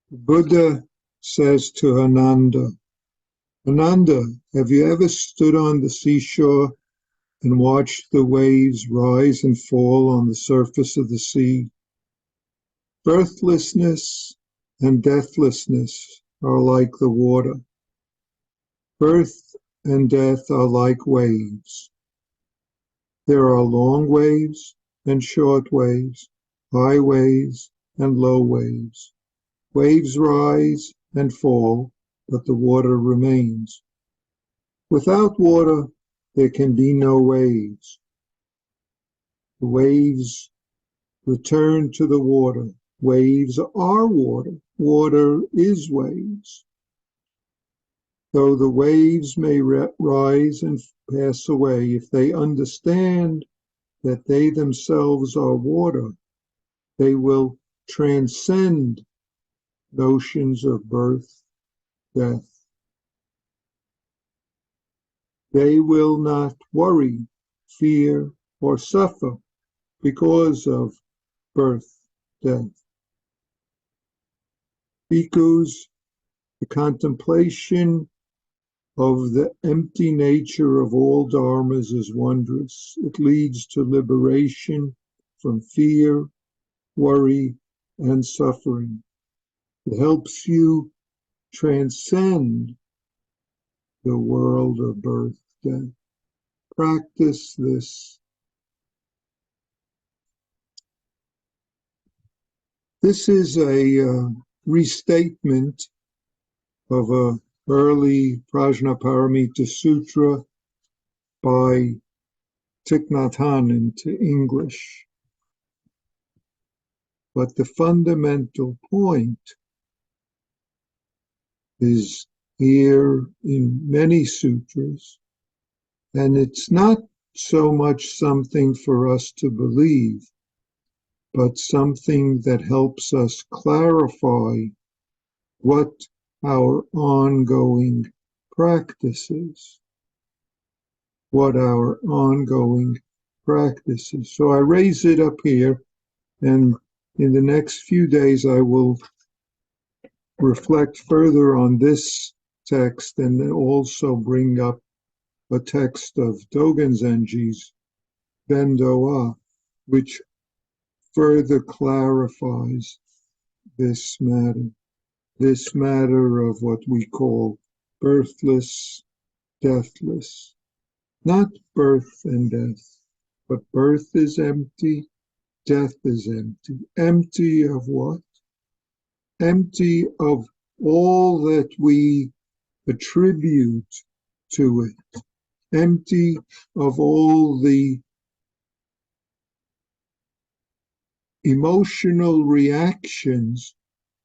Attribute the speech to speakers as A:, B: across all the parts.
A: Buddha says to Ananda, Ananda, have you ever stood on the seashore and watched the waves rise and fall on the surface of the sea? Birthlessness and deathlessness are like the water. Birth and death are like waves. There are long waves and short waves, high waves and low waves. Waves rise and fall, but the water remains. Without water, there can be no waves. The waves return to the water. Waves are water. Water is waves. Though the waves may rise and pass away, if they understand that they themselves are water, they will transcend notions of birth, death. They will not worry, fear, or suffer because of birth, death. Bhikkhus, the contemplation of the empty nature of all dharmas is wondrous. It leads to liberation from fear, worry, and suffering. It helps you transcend the world of birth, death. Practice this. This is a restatement of a early Prajnaparamita Sutra by Thich Nhat Hanh into English. But the fundamental point is here in many sutras, and it's not so much something for us to believe, but something that helps us clarify what our ongoing practice is. What our ongoing practice is. So I raise it up here, and in the next few days I will reflect further on this text and then also bring up a text of Dogen Zenji's Ben-Doa, which further clarifies this matter of what we call birthless, deathless. Not birth and death, but birth is empty, death is empty. Empty of what? Empty of all that we attribute to it. Empty of all the emotional reactions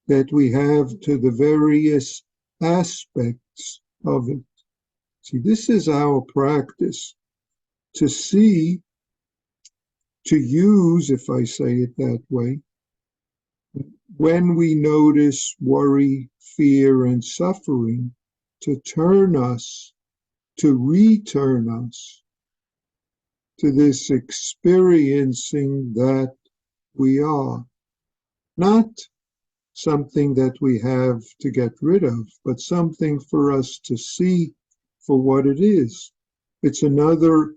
A: that we have to the various aspects of it. See, this is our practice, to see, to use, if I say it that way, when we notice worry, fear, and suffering, to turn us, to return us to this experiencing that we are. Not something that we have to get rid of, but something for us to see for what it is. It's another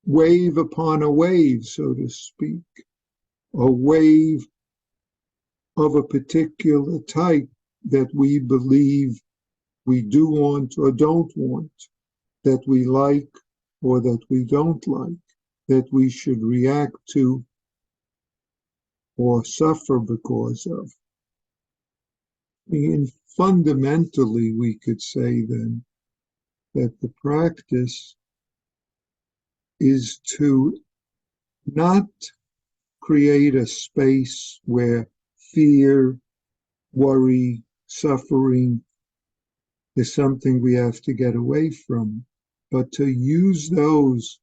A: wave upon a wave, so to speak, a wave of a particular type that we believe we do want or don't want, that we like or that we don't like, that we should react to or suffer because of. And fundamentally, we could say then that the practice is to not create a space where fear, worry, suffering is something we have to get away from, but to use those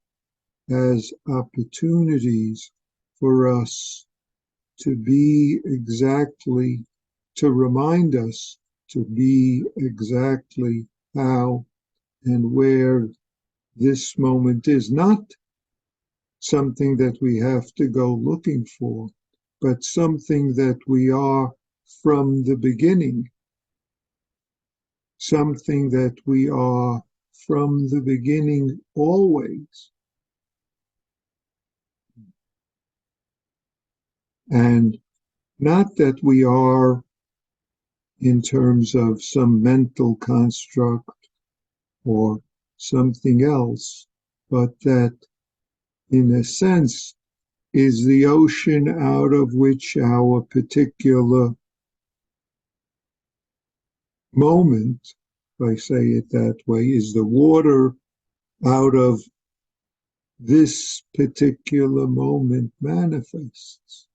A: as opportunities for us to be exactly, to remind us to be exactly how and where this moment is. Not something that we have to go looking for, but something that we are from the beginning, something that we are from the beginning always. And not that we are in terms of some mental construct or something else, but that in a sense is the ocean out of which our particular moment, if I say it that way, is the water out of this particular moment manifests.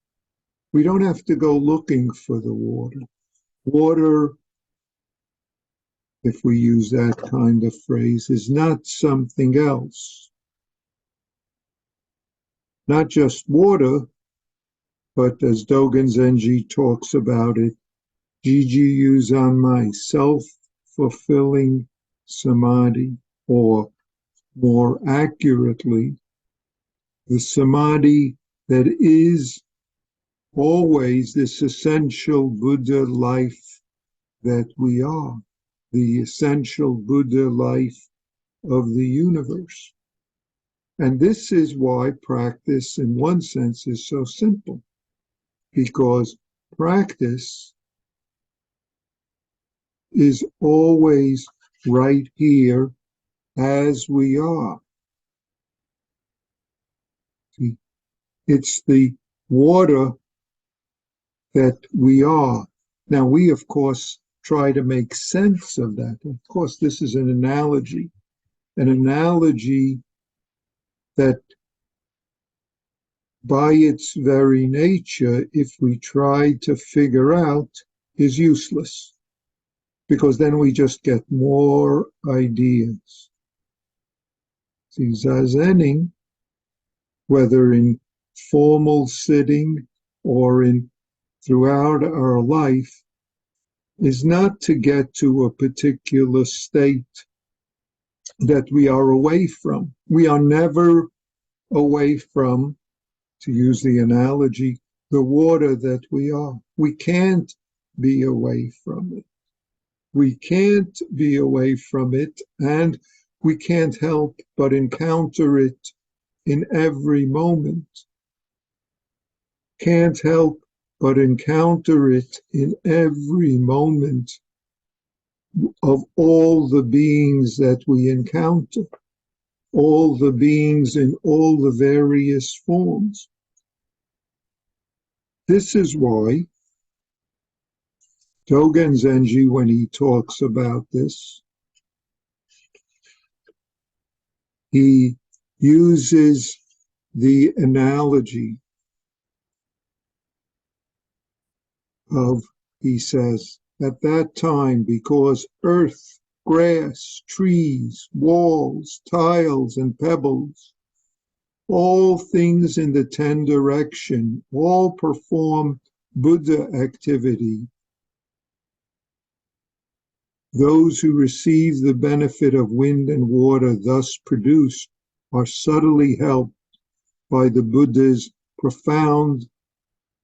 A: We don't have to go looking for the water. Water, if we use that kind of phrase, is not something else. Not just water, but as Dogen Zenji talks about it, Jiji Yuzanmai, self-fulfilling samadhi, or more accurately, the samadhi that is always this essential Buddha life that we are, the essential Buddha life of the universe. And this is why practice, in one sense, is so simple, because practice is always right here as we are. It's the water that we are. Now, we, of course, try to make sense of that. Of course, this is an analogy that by its very nature, if we try to figure out, is useless, because then we just get more ideas. See, Zazening, whether in formal sitting or in throughout our life, is not to get to a particular state that we are away from. We are never away from, to use the analogy, the water that we are. We can't be away from it. We can't be away from it, and we can't help but encounter it in every moment. Can't help but encounter it in every moment of all the beings that we encounter, all the beings in all the various forms. This is why Dogen Zenji, when he talks about this, he uses the analogy of, he says, at that time, because earth, grass, trees, walls, tiles, and pebbles, all things in the 10 direction, all perform Buddha activity. Those who receive the benefit of wind and water thus produced are subtly helped by the Buddha's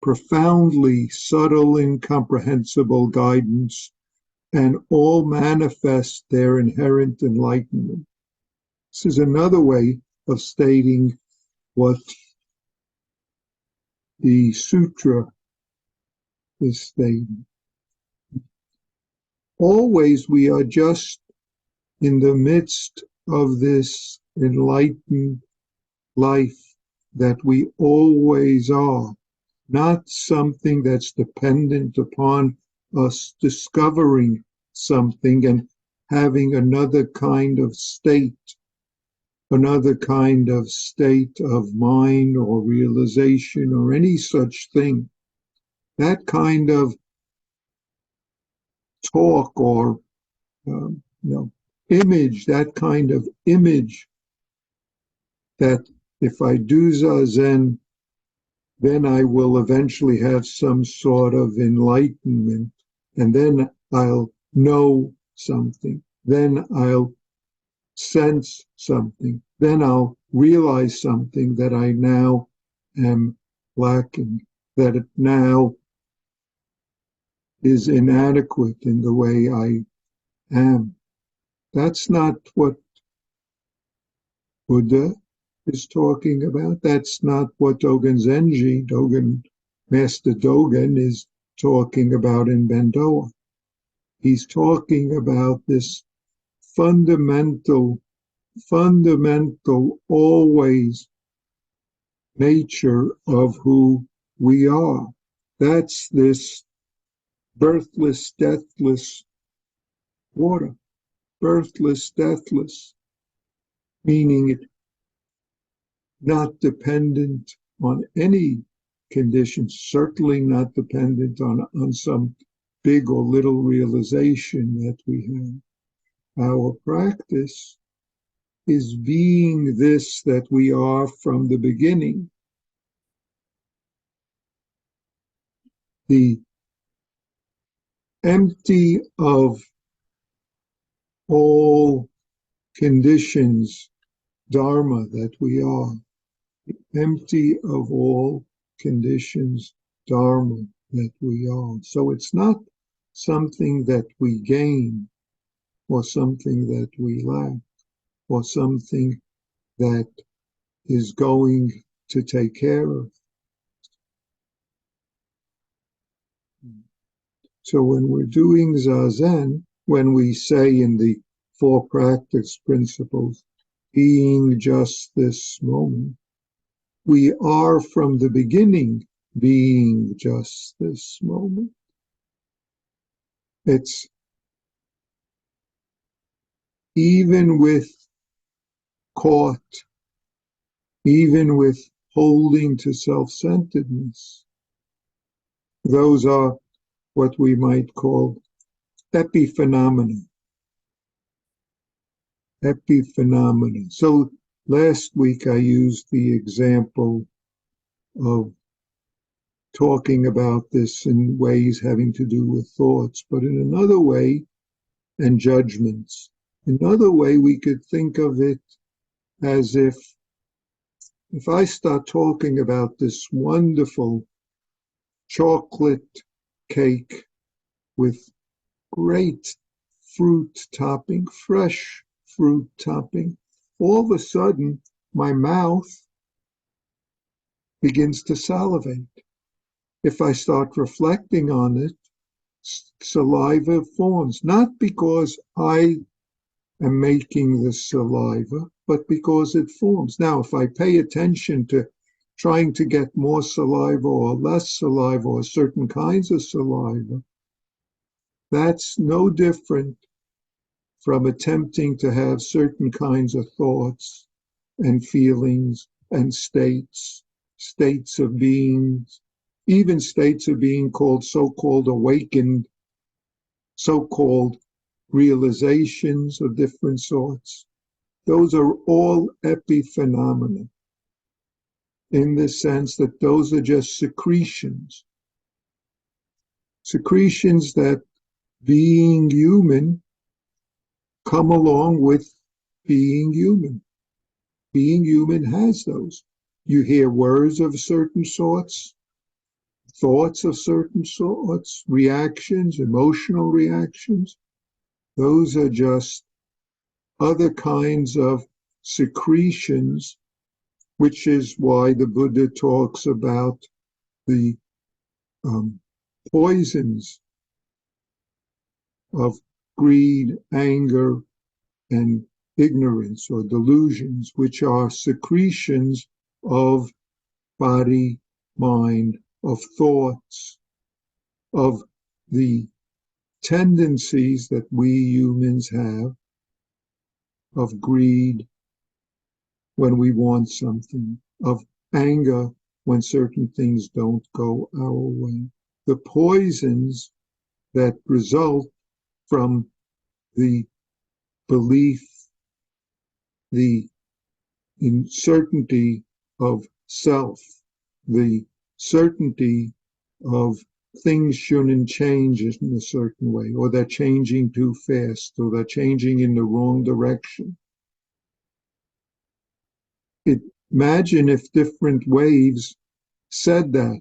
A: profoundly subtle, incomprehensible guidance, and all manifest their inherent enlightenment. This is another way of stating what the sutra is stating. Always we are just in the midst of this enlightened life that we always are, not something that's dependent upon us discovering something and having another kind of state of mind or realization or any such thing. That kind of talk or image, that kind of image that if I do Zazen, then I will eventually have some sort of enlightenment, and then I'll know something, then I'll sense something, then I'll realize something that I now am lacking, that it now is inadequate in the way I am. That's not what Buddha is talking about. That's not what Dogen Zenji, Master Dogen, is talking about in Bendoa. He's talking about this fundamental, always nature of who we are. That's this birthless, deathless water. Birthless, deathless, meaning it not dependent on any conditions, certainly not dependent on some big or little realization that we have. Our practice is being this that we are from the beginning. The empty of all conditions, Dharma that we are. Empty of all conditions, Dharma that we are. So it's not something that we gain or something that we lack or something that is going to take care of. So when we're doing Zazen, when we say in the four practice principles, being just this moment, we are from the beginning being just this moment. It's even with caught, even with holding to self-centeredness. Those are what we might call epiphenomena. Epiphenomena. So last week I used the example of talking about this in ways having to do with thoughts, but in another way, and judgments. Another way we could think of it as if I start talking about this wonderful chocolate cake with great fruit topping, fresh fruit topping, all of a sudden my mouth begins to salivate. If I start reflecting on it, saliva forms, not because I am making the saliva, but because it forms. Now, if I pay attention to trying to get more saliva or less saliva or certain kinds of saliva, that's no different from attempting to have certain kinds of thoughts and feelings and states of beings, even states of being called so-called awakened, so-called realizations of different sorts. Those are all epiphenomena in the sense that those are just secretions. Secretions that, being human, come along with being human. Being human has those. You hear words of certain sorts, thoughts of certain sorts, reactions, emotional reactions. Those are just other kinds of secretions, which is why the Buddha talks about the poisons of greed, anger, and ignorance or delusions, which are secretions of body, mind, of thoughts, of the tendencies that we humans have, of greed when we want something, of anger when certain things don't go our way. The poisons that result from the belief, the uncertainty of self, the certainty of things shouldn't change in a certain way, or they're changing too fast, or they're changing in the wrong direction. Imagine if different waves said that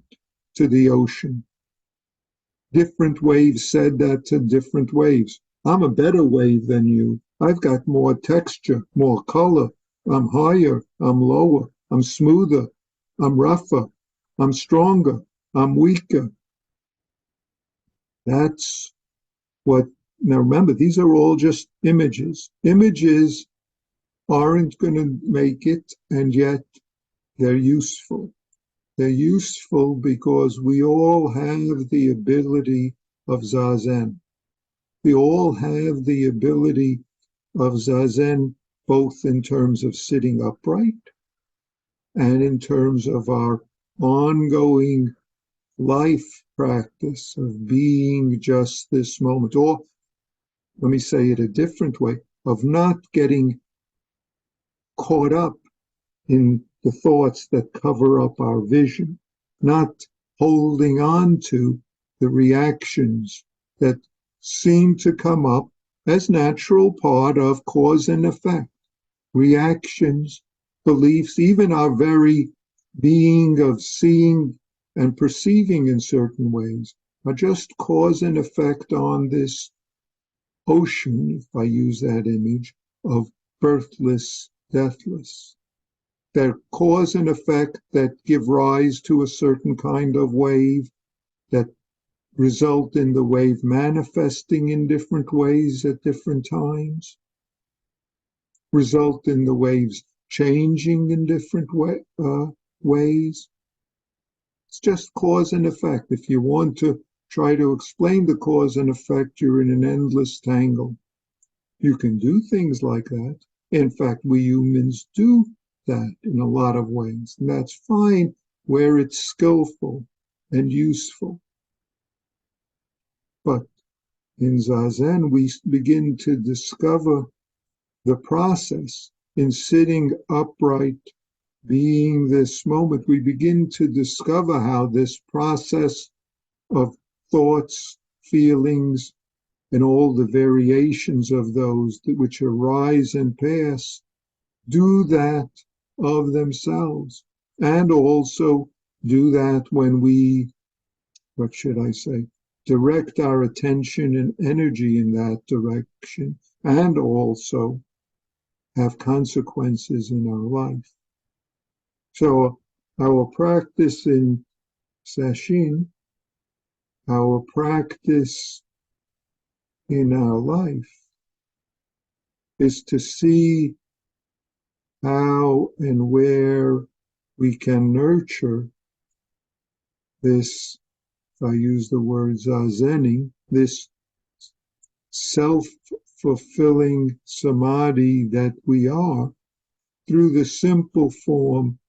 A: to the ocean. different waves said that to different waves. I'm a better wave than you. I've got more texture, more color. I'm higher, I'm lower, I'm smoother, I'm rougher, I'm stronger, I'm weaker. That's what, now remember, these are all just images. Images aren't going to make it, and yet they're useful. They're useful because we all have the ability of Zazen. We all have the ability of Zazen, both in terms of sitting upright and in terms of our ongoing life practice of being just this moment. Or, let me say it a different way, of not getting caught up in the thoughts that cover up our vision, not holding on to the reactions that seem to come up as natural part of cause and effect. Reactions, beliefs, even our very being of seeing and perceiving in certain ways are just cause and effect on this ocean, if I use that image, of birthless, deathless. They're cause and effect that give rise to a certain kind of wave, that result in the wave manifesting in different ways at different times, result in the waves changing in different ways. It's just cause and effect. If you want to try to explain the cause and effect, you're in an endless tangle. You can do things like that. In fact, we humans do that in a lot of ways, and that's fine where it's skillful and useful. But in Zazen, we begin to discover the process in sitting upright, being this moment. We begin to discover how this process of thoughts, feelings, and all the variations of those which arise and pass do that of themselves, and also do that when we, what should I say, direct our attention and energy in that direction, and also have consequences in our life. So our practice in Sesshin, our practice in our life, is to see how and where we can nurture this, if I use the word zazening, this self-fulfilling samadhi that we are, through the simple form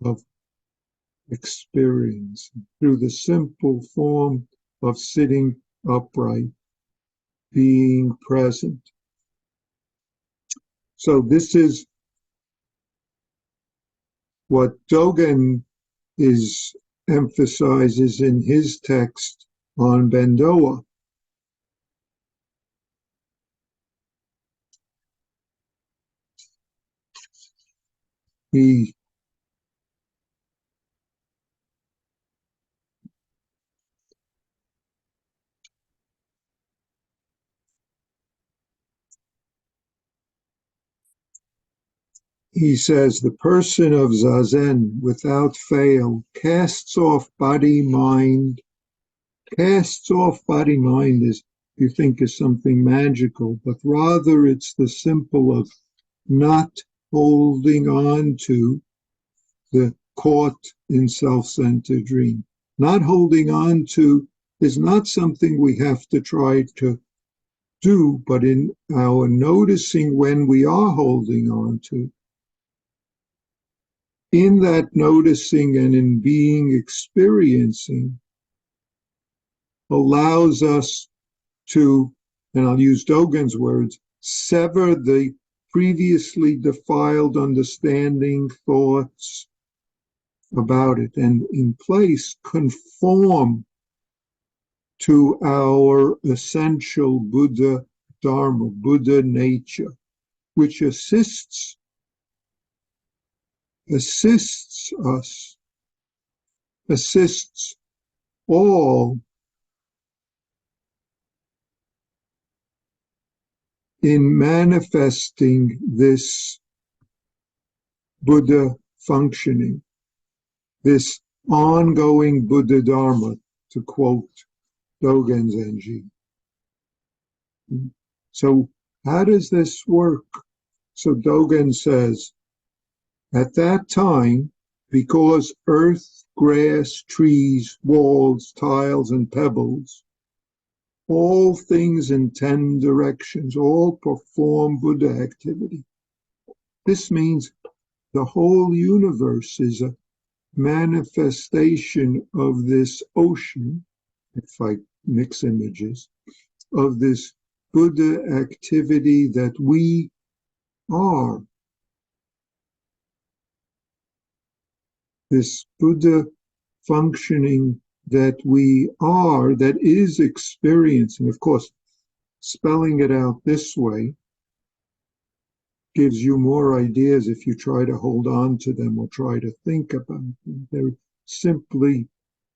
A: of experience, through the simple form of sitting upright, being present. So this is what Dogen emphasizes in his text on Bendoa. He says, the person of Zazen, without fail, casts off body-mind. Casts off body-mind is, you think, is something magical, but rather it's the simple of not holding on to the caught in self-centered dream. Not holding on to is not something we have to try to do, but in our noticing when we are holding on to, in that noticing and in being experiencing, allows us to, and I'll use Dogen's words, sever the previously defiled understanding, thoughts about it, and in place conform to our essential Buddha Dharma, Buddha nature, which assists us, assists all in manifesting this Buddha functioning, this ongoing Buddha Dharma, to quote Dogen Zenji. So how does this work? So Dogen says, at that time, because earth, grass, trees, walls, tiles, and pebbles, all things in 10 directions, all perform Buddha activity. This means the whole universe is a manifestation of this ocean, if I mix images, of this Buddha activity that we are. This Buddha functioning that we are, that is experiencing. Of course, spelling it out this way gives you more ideas if you try to hold on to them or try to think about them. They're simply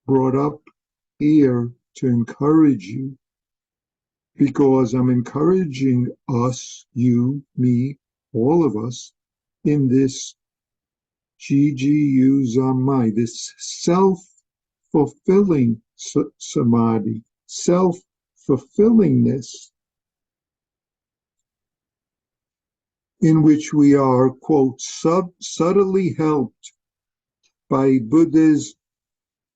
A: brought up here to encourage you, because I'm encouraging us, you, me, all of us, in this Jiju Zamai, this self-fulfilling samadhi, self-fulfillingness, in which we are, quote, subtly helped by Buddha's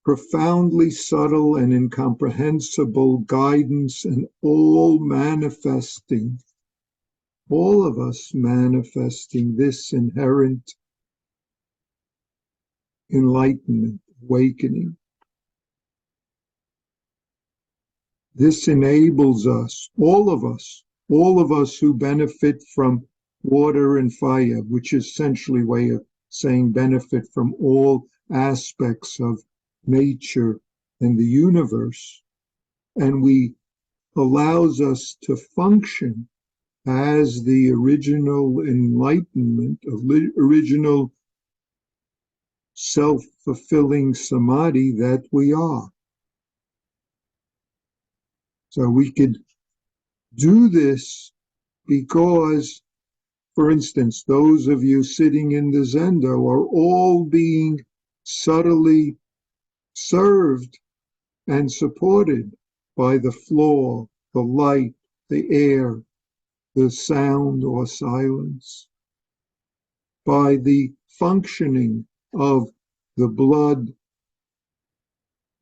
A: profoundly subtle and incomprehensible guidance, and all manifesting, all of us manifesting this inherent enlightenment, awakening. This enables us all of us who benefit from water and fire, which is essentially a way of saying benefit from all aspects of nature and the universe, and we allows us to function as the original enlightenment, original self-fulfilling samadhi that we are. So we could do this because, for instance, those of you sitting in the Zendo are all being subtly served and supported by the floor, the light, the air, the sound or silence, by the functioning of the blood,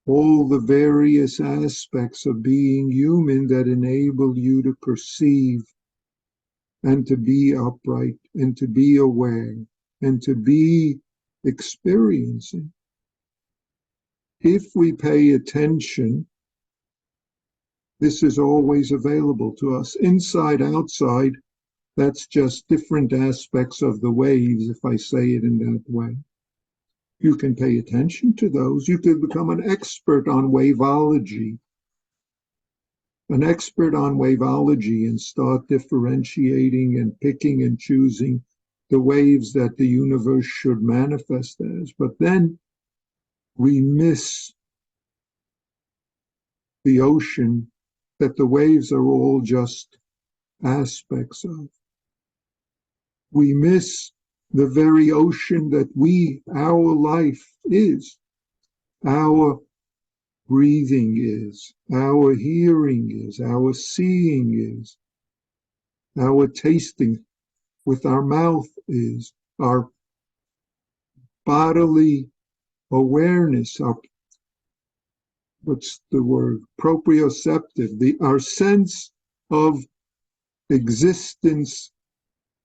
A: all the various aspects of being human that enable you to perceive and to be upright and to be aware and to be experiencing. If we pay attention, this is always available to us. Inside, outside, that's just different aspects of the waves, if I say it in that way. You can pay attention to those. You could become an expert on waveology. An expert on waveology and start differentiating and picking and choosing the waves that the universe should manifest as. But then we miss the ocean that the waves are all just aspects of. We miss the very ocean that our life is, our breathing is, our hearing is, our seeing is, our tasting with our mouth is, our bodily awareness, our, what's the word, proprioceptive, our sense of existence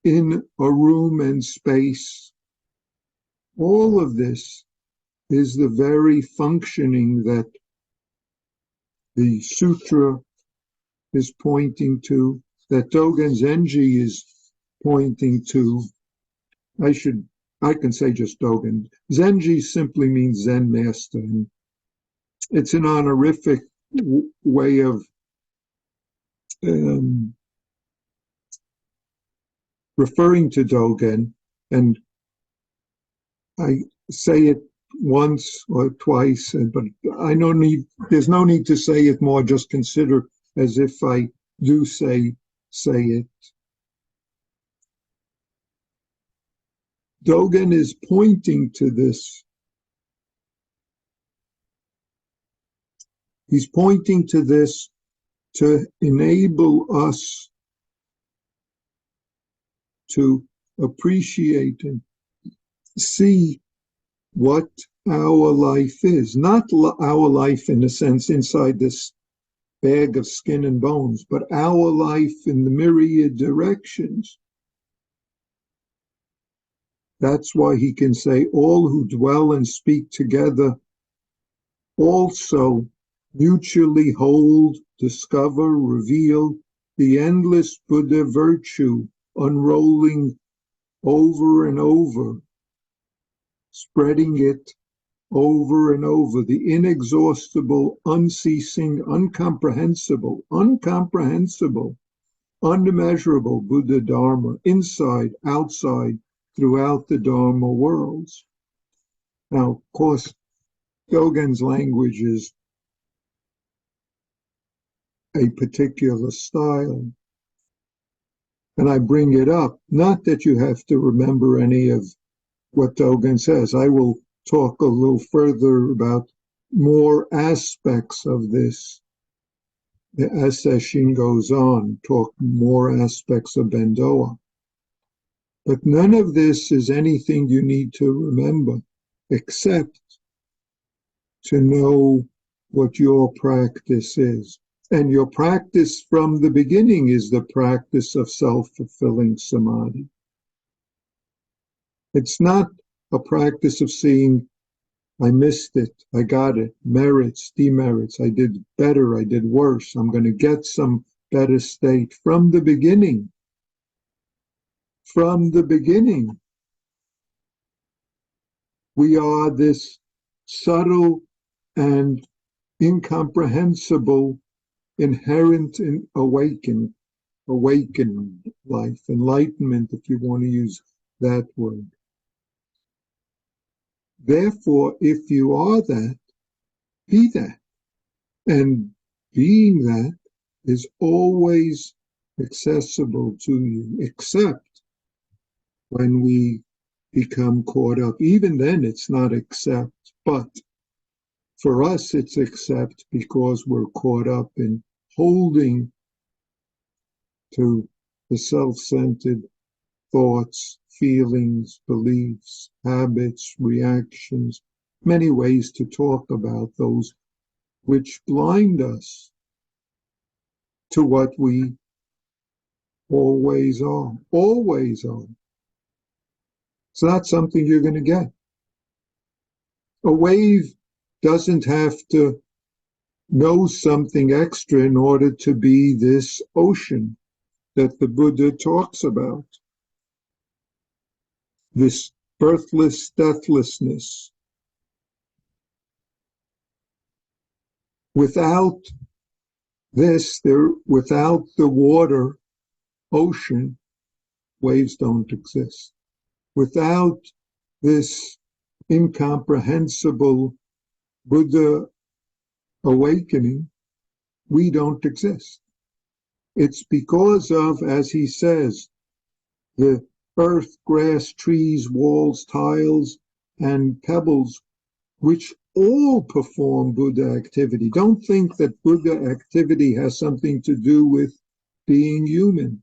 A: in a room and space. All of this is the very functioning that the sutra is pointing to, that Dogen Zenji is pointing to. I can say just Dogen. Zenji simply means Zen master, and it's an honorific way of referring to Dogen, and I say it once or twice, but there's no need to say it more. Just consider as if I do say say it. Dogen is pointing to this. He's pointing to this to enable us to appreciate and see what our life is. Not our life in a sense inside this bag of skin and bones, but our life in the myriad directions. That's why he can say, all who dwell and speak together also mutually hold, discover, reveal the endless Buddha virtue, unrolling over and over, spreading it over and over, the inexhaustible, unceasing, incomprehensible, unmeasurable Buddha Dharma, inside, outside, throughout the Dharma worlds. Now, of course, Dogen's language is a particular style. And I bring it up, not that you have to remember any of what Dogen says. I will talk a little further about more aspects of this as session goes on, talk more aspects of Bendoa. But none of this is anything you need to remember, except to know what your practice is. And your practice from the beginning is the practice of self-fulfilling samadhi. It's not a practice of seeing, I missed it, I got it, merits, demerits, I did better, I did worse, I'm going to get some better state. From the beginning, we are this subtle and incomprehensible, inherent in awakened life, enlightenment, if you want to use that word. Therefore, if you are that, be that. And being that is always accessible to you, except when we become caught up. Even then, it's not accept, but for us, it's accept because we're caught up in holding to the self-centered thoughts, feelings, beliefs, habits, reactions, many ways to talk about those which blind us to what we always are, always are. It's not something you're going to get. A wave doesn't have to know something extra in order to be this ocean that the Buddha talks about. This birthless deathlessness. Without this, without the water, ocean, waves don't exist. Without this incomprehensible Buddha awakening, we don't exist. It's because of, as he says, the earth, grass, trees, walls, tiles, and pebbles, which all perform Buddha activity. Don't think that Buddha activity has something to do with being human.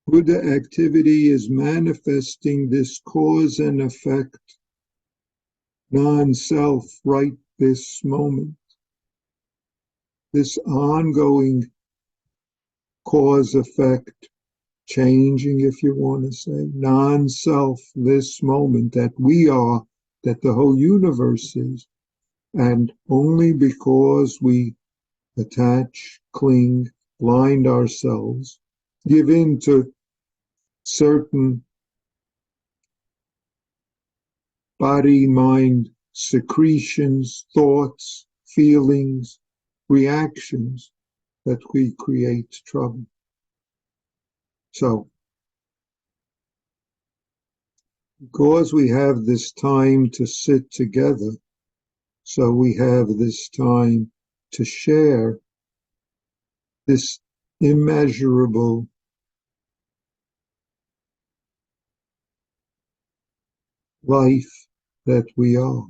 A: Buddha activity is manifesting this cause and effect, non-self, right this moment. This ongoing cause-effect, changing, if you want to say, non-self, this moment that we are, that the whole universe is, and only because we attach, cling, blind ourselves, give in to certain body-mind secretions, thoughts, feelings, reactions, that we create trouble. So, because we have this time to sit together, so we have this time to share this immeasurable life that we are,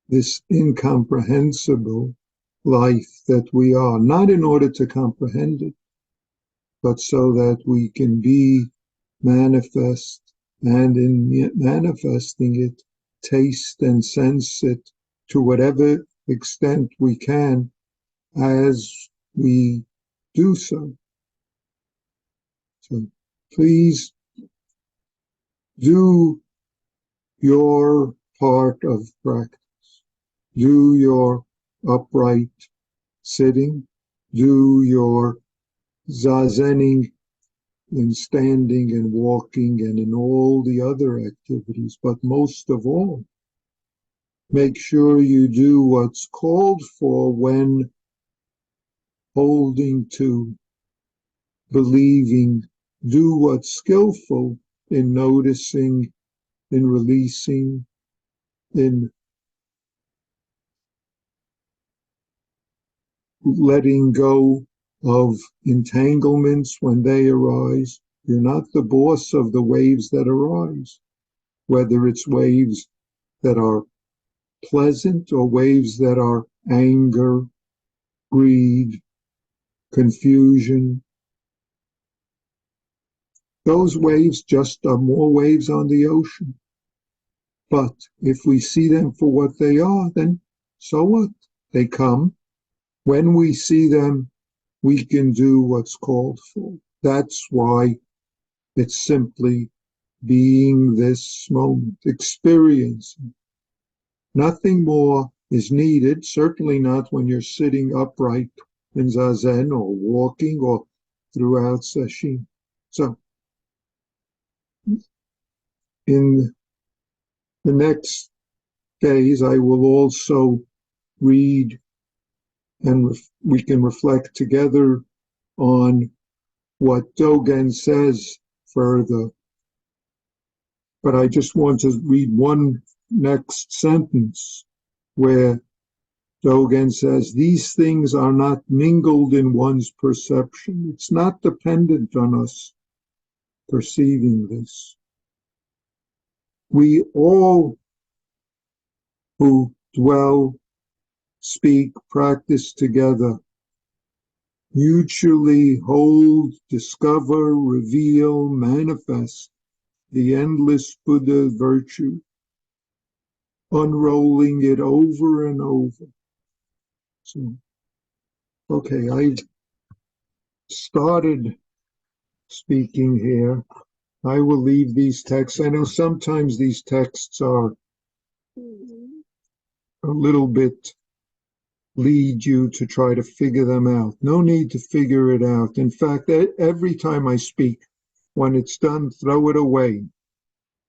A: this incomprehensible life that we are, not in order to comprehend it, but so that we can be manifest, and in manifesting it, taste and sense it to whatever extent we can as we do so. So please do your part of practice. Do your upright sitting. Do your zazening in standing and walking and in all the other activities. But most of all, make sure you do what's called for when holding to, believing. Do what's skillful in noticing, in releasing, in letting go of entanglements when they arise. You're not the boss of the waves that arise, whether it's waves that are pleasant or waves that are anger, greed, confusion. Those waves just are more waves on the ocean. But if we see them for what they are, then so what? They come. When we see them, we can do what's called for. That's why it's simply being this moment, experiencing. Nothing more is needed, certainly not when you're sitting upright in Zazen or walking or throughout Sesshin. So, in the next days, I will also read and we can reflect together on what Dogen says further. But I just want to read one next sentence where Dogen says, these things are not mingled in one's perception. It's not dependent on us perceiving this. We all who dwell, speak, practice together, mutually hold, discover, reveal, manifest the endless Buddha virtue, unrolling it over and over. So, okay, I started speaking here. I will leave these texts. I know sometimes these texts are a little bit lead you to try to figure them out. No need to figure it out. In fact, every time I speak, when it's done, throw it away.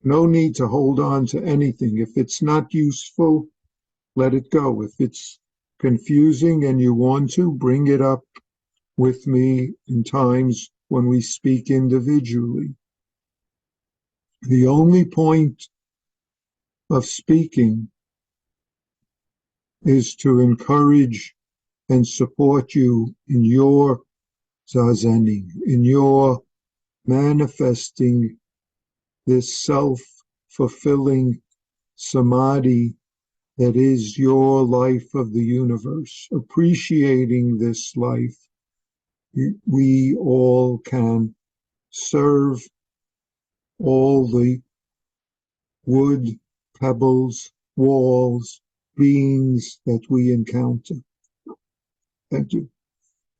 A: No need to hold on to anything. If it's not useful, let it go. If it's confusing and you want to, bring it up with me in times when we speak individually. The only point of speaking is to encourage and support you in your zazening, in your manifesting this self-fulfilling samadhi that is your life of the universe. Appreciating this life, we all can serve all the wood, pebbles, walls, beings that we encounter. Thank you.